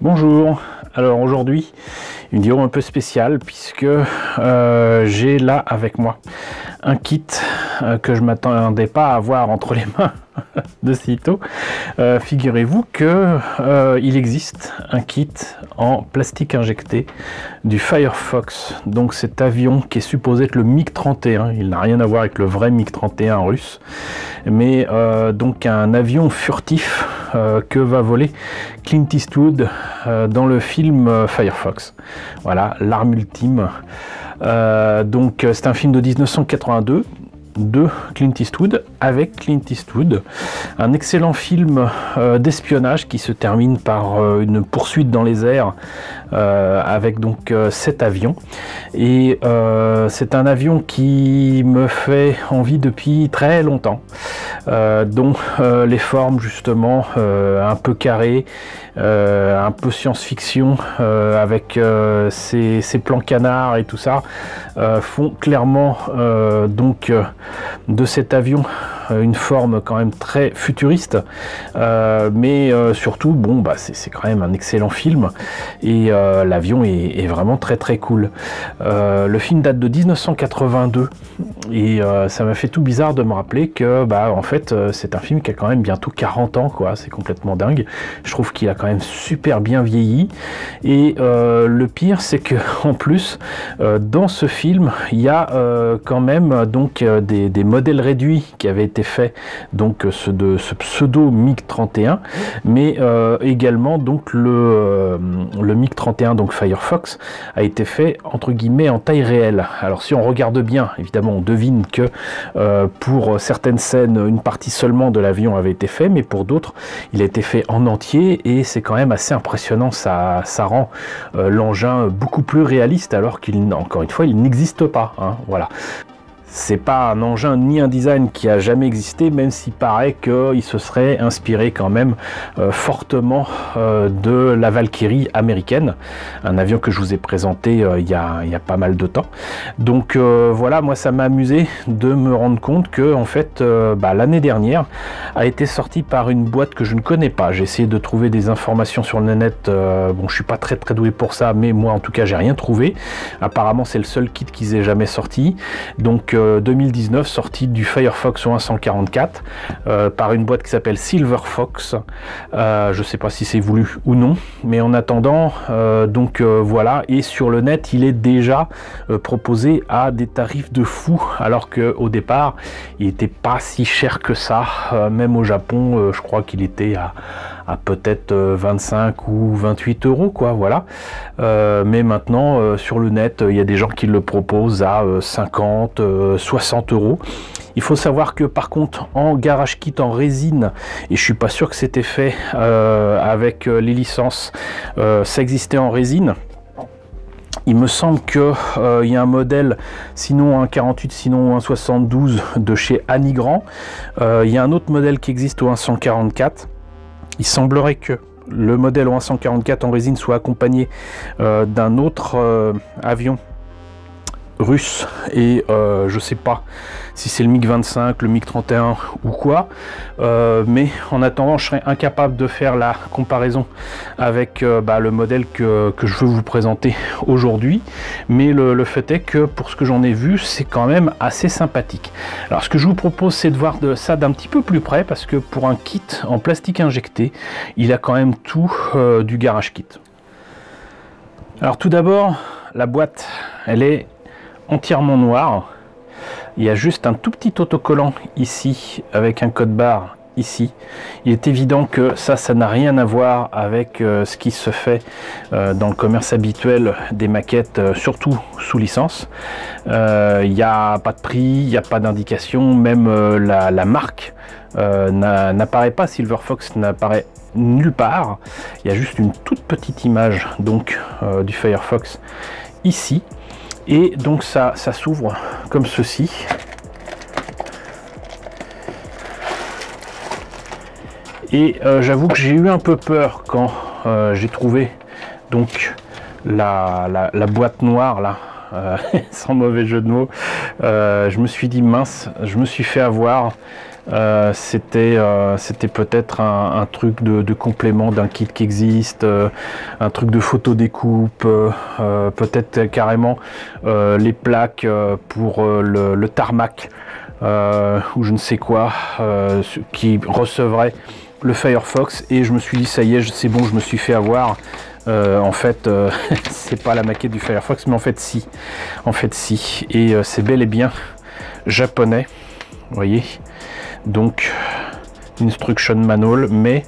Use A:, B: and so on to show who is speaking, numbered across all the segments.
A: Bonjour, alors aujourd'hui une vidéo un peu spéciale puisque j'ai là avec moi un kit que je m'attendais pas à avoir entre les mains de sitôt. Figurez-vous que il existe un kit en plastique injecté du Firefox, donc cet avion qui est supposé être le MiG-31, il n'a rien à voir avec le vrai MiG-31 russe, mais donc un avion furtif que va voler Clint Eastwood dans le film Firefox. Voilà, l'arme ultime. Donc c'est un film de 1982 de Clint Eastwood, avec Clint Eastwood, un excellent film d'espionnage qui se termine par une poursuite dans les airs avec donc cet avion, et c'est un avion qui me fait envie depuis très longtemps, dont les formes justement un peu carrées, un peu science-fiction, avec ces plans canards et tout ça, font clairement donc de cet avion une forme quand même très futuriste, mais surtout bon bah c'est quand même un excellent film, et l'avion est vraiment très très cool. Le film date de 1982 et ça m'a fait tout bizarre de me rappeler que bah en fait c'est un film qui a quand même bientôt 40 ans quoi, c'est complètement dingue. Je trouve qu'il a quand même super bien vieilli, et le pire c'est que en plus dans ce film il y a quand même donc des modèles réduits qui avaient été faits, donc ce pseudo MiG-31, mais également donc le MiG-31 donc Firefox a été fait entre guillemets en taille réelle. Alors si on regarde bien, évidemment on devine que pour certaines scènes une partie seulement de l'avion avait été fait, mais pour d'autres il a été fait en entier, et c'est quand même assez impressionnant. Ça rend l'engin beaucoup plus réaliste, alors qu'il, encore une fois, il n'existe pas, hein, voilà. C'est pas un engin ni un design qui a jamais existé, même s'il paraît qu'il se serait inspiré quand même fortement de la Valkyrie américaine, un avion que je vous ai présenté il y a pas mal de temps. Donc voilà, moi ça m'a amusé de me rendre compte que en fait l'année dernière a été sortie par une boîte que je ne connais pas. J'ai essayé de trouver des informations sur le net, bon je suis pas très doué pour ça, mais moi en tout cas j'ai rien trouvé. Apparemment c'est le seul kit qu'ils aient jamais sorti. Donc 2019, sortie du Firefox OS 144 par une boîte qui s'appelle Silver Fox. Je sais pas si c'est voulu ou non, mais en attendant donc voilà, et sur le net il est déjà proposé à des tarifs de fou, alors que au départ il était pas si cher que ça, même au Japon je crois qu'il était à peut-être 25 ou 28 euros quoi, voilà. Mais maintenant sur le net il y a des gens qui le proposent à 50 60 euros. Il faut savoir que par contre en garage kit en résine, et je suis pas sûr que c'était fait avec les licences, ça existait en résine. Il me semble que il y a un modèle, sinon un 48, sinon un 72 de chez Anigrand. Il y a un autre modèle qui existe au 144. Il semblerait que le modèle au 144 en résine soit accompagné d'un autre avion russe, et je sais pas si c'est le MiG-25, le MiG-31 ou quoi, mais en attendant je serais incapable de faire la comparaison avec le modèle que je veux vous présenter aujourd'hui, mais le fait est que pour ce que j'en ai vu c'est quand même assez sympathique. Alors ce que je vous propose c'est de voir ça d'un petit peu plus près, parce que pour un kit en plastique injecté il a quand même tout du garage kit. Alors tout d'abord, la boîte elle est entièrement noir. Il y a juste un tout petit autocollant ici avec un code barre ici. Il est évident que ça n'a rien à voir avec ce qui se fait dans le commerce habituel des maquettes, surtout sous licence. Il n'y a pas de prix, il n'y a pas d'indication, même la marque n'apparaît pas, Silver Fox n'apparaît nulle part. Il y a juste une toute petite image donc du Firefox ici. Et donc ça s'ouvre comme ceci. Et j'avoue que j'ai eu un peu peur quand j'ai trouvé donc la boîte noire là sans mauvais jeu de mots. Je me suis dit mince, je me suis fait avoir. C'était peut-être un truc de complément d'un kit qui existe, un truc de photo découpe, peut-être carrément les plaques pour le tarmac ou je ne sais quoi qui recevrait le Firefox, et je me suis dit ça y est, c'est bon, je me suis fait avoir. En fait c'est pas la maquette du Firefox, mais en fait si, et c'est bel et bien japonais, vous voyez. Donc instruction manual, mais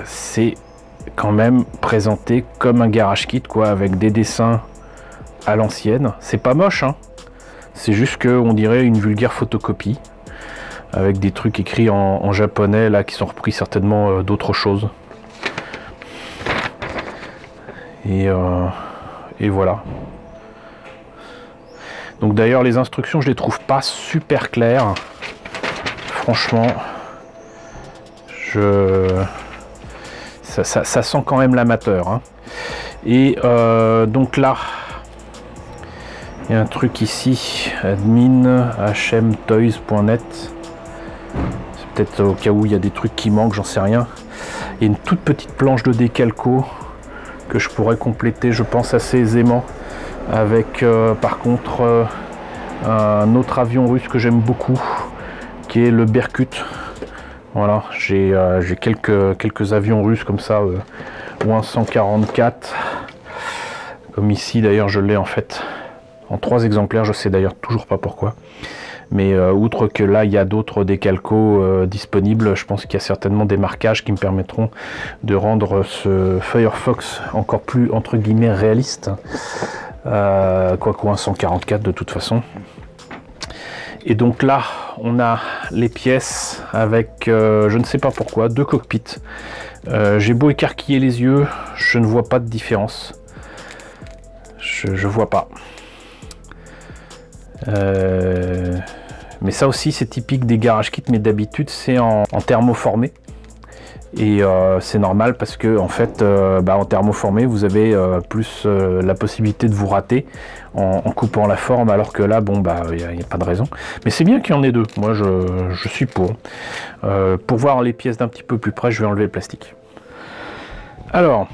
A: c'est quand même présenté comme un garage kit, quoi, avec des dessins à l'ancienne. C'est pas moche, hein, c'est juste que on dirait une vulgaire photocopie avec des trucs écrits en japonais là qui sont repris certainement d'autres choses. Et voilà. Donc d'ailleurs les instructions je les trouve pas super claires. Franchement, ça sent quand même l'amateur, hein. Et donc là, il y a un truc ici, admin hmtoys.net. C'est peut-être au cas où il y a des trucs qui manquent, j'en sais rien. Et une toute petite planche de décalco que je pourrais compléter, je pense, assez aisément avec par contre un autre avion russe que j'aime beaucoup, qui est le Berkut. Voilà, j'ai quelques avions russes comme ça, ou un 144 comme ici. D'ailleurs je l'ai en fait en 3 exemplaires, je sais d'ailleurs toujours pas pourquoi, mais outre que là il y a d'autres décalcos disponibles, je pense qu'il y a certainement des marquages qui me permettront de rendre ce Firefox encore plus entre guillemets réaliste, quoique un 144 de toute façon. Et donc là, on a les pièces avec, je ne sais pas pourquoi, 2 cockpits. J'ai beau écarquiller les yeux, je ne vois pas de différence. Je vois pas. Mais ça aussi, c'est typique des garage kits, mais d'habitude, c'est en thermoformé. Et c'est normal parce que en fait en thermoformé vous avez plus la possibilité de vous rater en coupant la forme, alors que là bon il n'y a pas de raison, mais c'est bien qu'il y en ait 2. Moi je suis pour voir les pièces d'un petit peu plus près. Je vais enlever le plastique. Alors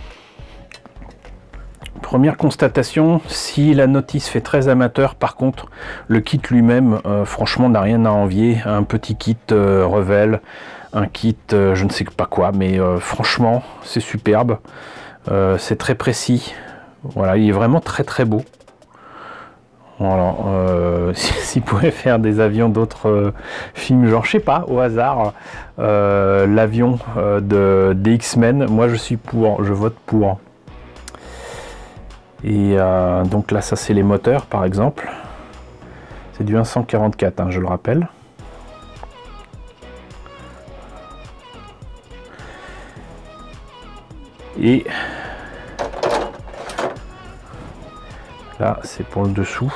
A: première constatation, si la notice fait très amateur, par contre le kit lui-même franchement n'a rien à envier à un petit kit Revell, un kit je ne sais pas quoi, mais franchement c'est superbe, c'est très précis, voilà, il est vraiment très beau. Voilà, s'il pouvait faire des avions d'autres films, genre je sais pas, au hasard, l'avion des X-Men, moi je suis pour, je vote pour. Et donc là ça c'est les moteurs par exemple, c'est du 144 hein, je le rappelle. Et là c'est pour le dessous.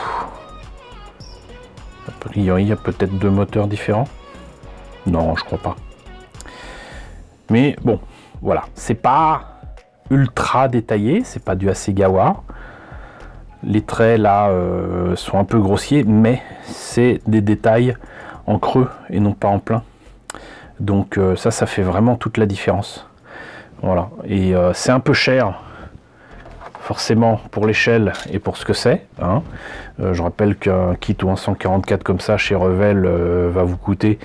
A: A priori il y a peut-être 2 moteurs différents. Non, je crois pas. Mais bon, voilà, c'est pas ultra détaillé, c'est pas du Hasegawa. Les traits là sont un peu grossiers, mais c'est des détails en creux et non pas en plein. Donc ça fait vraiment toute la différence. Voilà, et c'est un peu cher forcément pour l'échelle et pour ce que c'est, hein. Je rappelle qu'un kit ou un 144 comme ça chez Revell va vous coûter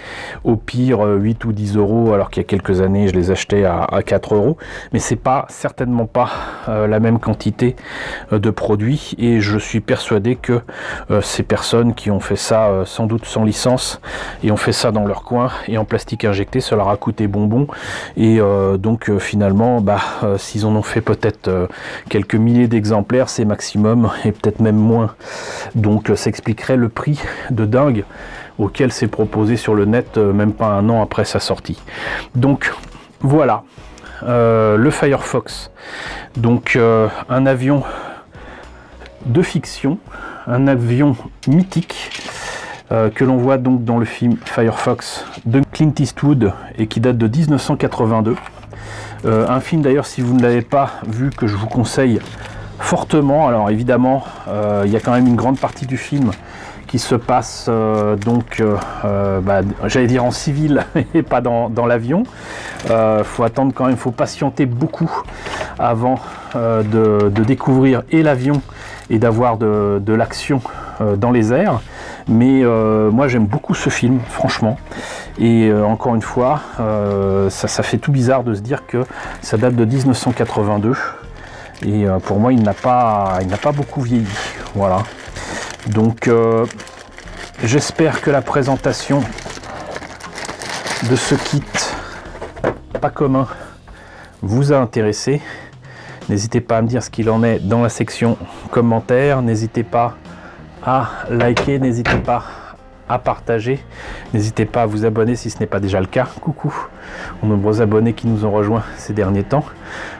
A: au pire 8 ou 10 euros, alors qu'il y a quelques années je les achetais à 4 euros, mais c'est pas certainement pas la même quantité de produits, et je suis persuadé que ces personnes qui ont fait ça sans doute sans licence et ont fait ça dans leur coin et en plastique injecté, ça leur a coûté bonbon, et donc finalement s'ils en ont fait peut-être quelques milliers d'exemplaires, c'est maximum, et peut-être même moins. Donc ça expliquerait le prix de dingue auquel c'est proposé sur le net, même pas un an après sa sortie. Donc voilà, le Firefox, donc un avion de fiction, un avion mythique que l'on voit donc dans le film Firefox de Clint Eastwood et qui date de 1982. Un film d'ailleurs, si vous ne l'avez pas vu, que je vous conseille fortement. Alors évidemment, il y a quand même une grande partie du film qui se passe j'allais dire en civil et pas dans l'avion. Faut attendre quand même, faut patienter beaucoup avant de découvrir et l'avion et d'avoir de l'action dans les airs. Mais moi j'aime beaucoup ce film, franchement. Et encore une fois, ça fait tout bizarre de se dire que ça date de 1982. Et pour moi, il n'a pas beaucoup vieilli. Voilà. Donc, j'espère que la présentation de ce kit pas commun vous a intéressé. N'hésitez pas à me dire ce qu'il en est dans la section commentaires. N'hésitez pas à liker, n'hésitez pas à partager, n'hésitez pas à vous abonner si ce n'est pas déjà le cas. Coucou aux nombreux abonnés qui nous ont rejoints ces derniers temps.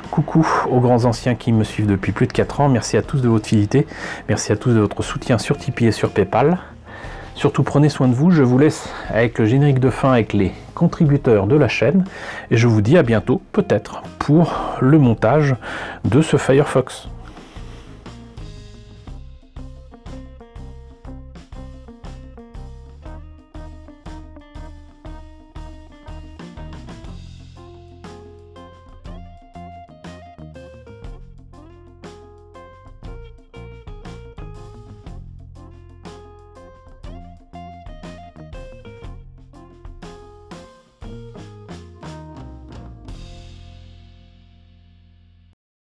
A: Coucou aux grands anciens qui me suivent depuis plus de 4 ans. Merci à tous de votre fidélité, merci à tous de votre soutien sur Tipeee et sur Paypal. Surtout prenez soin de vous, je vous laisse avec le générique de fin avec les contributeurs de la chaîne et je vous dis à bientôt peut-être pour le montage de ce Firefox.